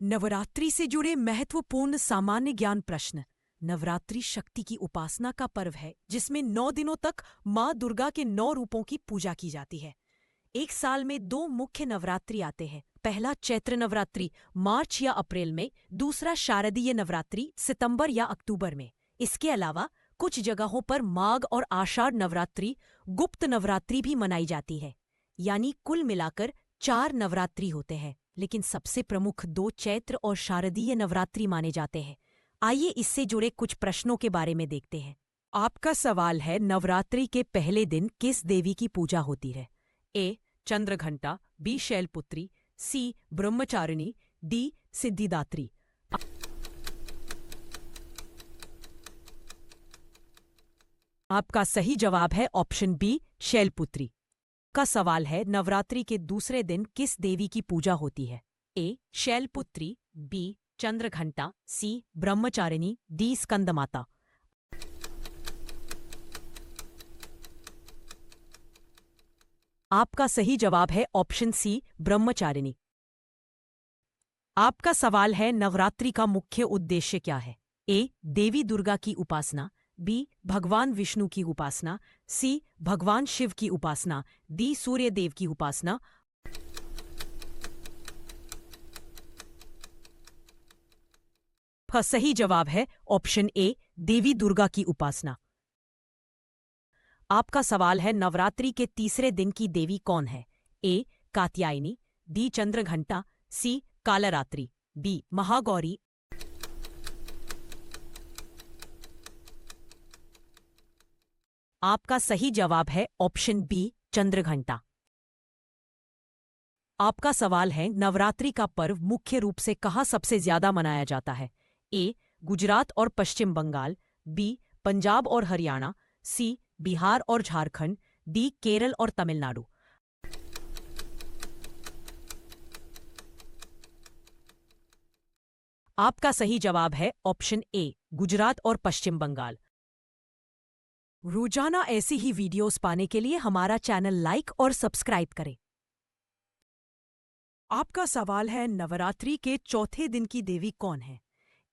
नवरात्रि से जुड़े महत्वपूर्ण सामान्य ज्ञान प्रश्न। नवरात्रि शक्ति की उपासना का पर्व है जिसमें 9 दिनों तक माँ दुर्गा के 9 रूपों की पूजा की जाती है। एक साल में 2 मुख्य नवरात्रि आते हैं। पहला चैत्र नवरात्रि मार्च या अप्रैल में, दूसरा शारदीय नवरात्रि सितंबर या अक्टूबर में। इसके अलावा कुछ जगहों पर माघ और आषाढ़ नवरात्रि, गुप्त नवरात्रि भी मनाई जाती है। यानी कुल मिलाकर 4 नवरात्रि होते हैं, लेकिन सबसे प्रमुख 2 चैत्र और शारदीय नवरात्रि माने जाते हैं। आइए इससे जुड़े कुछ प्रश्नों के बारे में देखते हैं। आपका सवाल है, नवरात्रि के पहले दिन किस देवी की पूजा होती है? ए. चंद्रघंटा, बी. शैलपुत्री, सी. ब्रह्मचारिणी, डी. सिद्धिदात्री। आपका सही जवाब है ऑप्शन बी, शैलपुत्री। का सवाल है, नवरात्रि के दूसरे दिन किस देवी की पूजा होती है? ए. शैलपुत्री, बी. चंद्रघंटा, सी. ब्रह्मचारिणी, डी. स्कंदमाता। आपका सही जवाब है ऑप्शन सी, ब्रह्मचारिणी। आपका सवाल है, नवरात्रि का मुख्य उद्देश्य क्या है? ए. देवी दुर्गा की उपासना, बी. भगवान विष्णु की उपासना, सी. भगवान शिव की उपासना, डी. सूर्य देव की उपासना। सही जवाब है ऑप्शन ए, देवी दुर्गा की उपासना। आपका सवाल है, नवरात्रि के तीसरे दिन की देवी कौन है? ए. कात्यायनी, डी. चंद्रघंटा, सी. कालरात्रि, डी. महागौरी। आपका सही जवाब है ऑप्शन बी, चंद्रघंटा। आपका सवाल है, नवरात्रि का पर्व मुख्य रूप से कहाँ सबसे ज्यादा मनाया जाता है? ए. गुजरात और पश्चिम बंगाल, बी. पंजाब और हरियाणा, सी. बिहार और झारखंड, डी. केरल और तमिलनाडु। आपका सही जवाब है ऑप्शन ए, गुजरात और पश्चिम बंगाल। रोजाना ऐसी ही वीडियोस पाने के लिए हमारा चैनल लाइक और सब्सक्राइब करें। आपका सवाल है, नवरात्रि के चौथे दिन की देवी कौन है?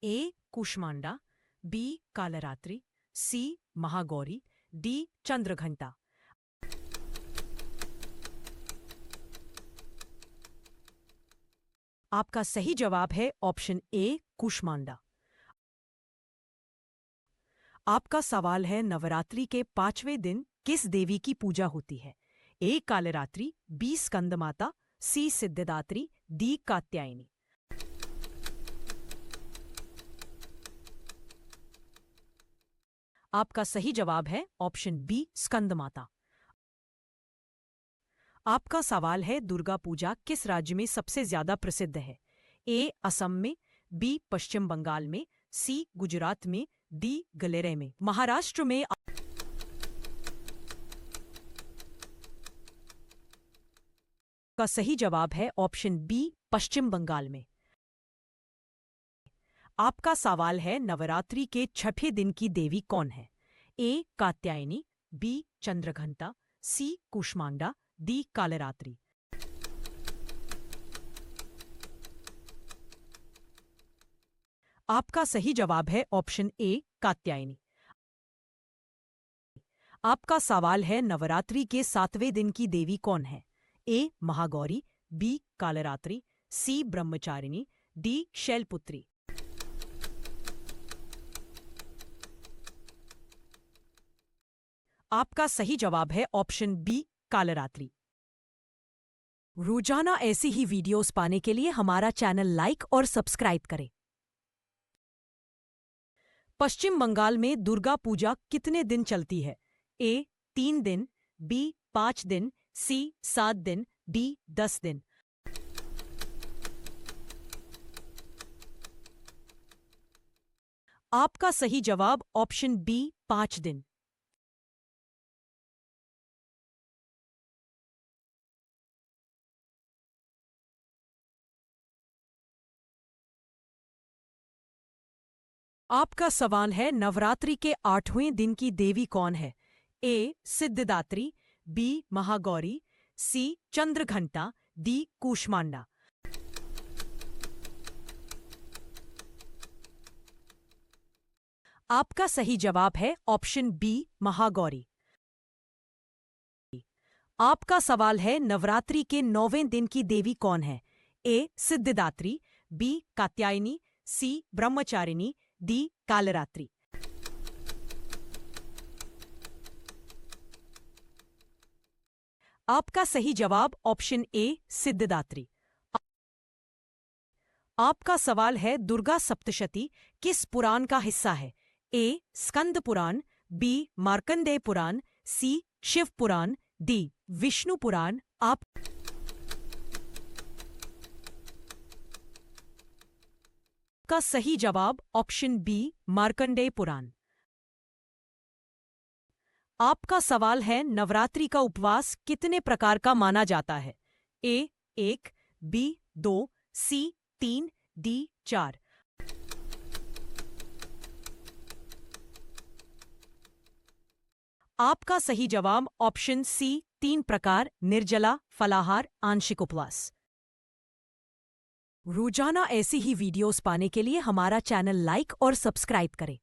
ए. कूष्मांडा, बी. कालरात्रि, सी. महागौरी, डी. चंद्रघंटा। आपका सही जवाब है ऑप्शन ए, कूष्मांडा। आपका सवाल है, नवरात्रि के 5वें दिन किस देवी की पूजा होती है? ए. कालरात्रि, बी. स्कंदमाता, सी. सिद्धिदात्री, डी. कात्यायनी। आपका सही जवाब है ऑप्शन बी, स्कंदमाता। आपका सवाल है, दुर्गा पूजा किस राज्य में सबसे ज्यादा प्रसिद्ध है? ए. असम में, बी. पश्चिम बंगाल में, सी. गुजरात में, डी. गलेरे में। महाराष्ट्र में। का सही जवाब है ऑप्शन बी, पश्चिम बंगाल में। आपका सवाल है, नवरात्रि के 6वें दिन की देवी कौन है? ए. कात्यायनी, बी. चंद्रघंटा, सी. कूष्मांडा, डी. कालरात्रि। आपका सही जवाब है ऑप्शन ए, कात्यायनी। आपका सवाल है, नवरात्रि के 7वें दिन की देवी कौन है? ए. महागौरी, बी. कालरात्रि, सी. ब्रह्मचारिणी, डी. शैलपुत्री। आपका सही जवाब है ऑप्शन बी, कालरात्रि। रोजाना ऐसी ही वीडियोस पाने के लिए हमारा चैनल लाइक और सब्सक्राइब करें। पश्चिम बंगाल में दुर्गा पूजा कितने दिन चलती है? ए. 3 दिन, बी. 5 दिन, सी. 7 दिन, डी. 10 दिन। आपका सही जवाब ऑप्शन बी, 5 दिन। आपका सवाल है, नवरात्रि के 8वें दिन की देवी कौन है? ए. सिद्धिदात्री, बी. महागौरी, सी. चंद्रघंटा, डी. कूष्मांडा। आपका सही जवाब है ऑप्शन बी महागौरी। आपका सवाल है नवरात्रि के 9वें दिन की देवी कौन है? ए सिद्धिदात्री, बी कात्यायनी, सी ब्रह्मचारिणी, डी कालरात्रि। आपका सही जवाब ऑप्शन ए सिद्धिदात्री। आपका सवाल है दुर्गा सप्तशती किस पुराण का हिस्सा है? ए स्कंद पुराण, बी मार्कंडेय पुराण, सी शिव पुराण, डी विष्णु पुराण। आपका सही जवाब ऑप्शन बी मार्कंडेय पुराण। आपका सवाल है नवरात्रि का उपवास कितने प्रकार का माना जाता है? ए 1, बी 2, सी 3, डी 4। आपका सही जवाब ऑप्शन सी 3 प्रकार, निर्जला, फलाहार, आंशिक उपवास। रोजाना ऐसी ही वीडियोस पाने के लिए हमारा चैनल लाइक और सब्सक्राइब करें।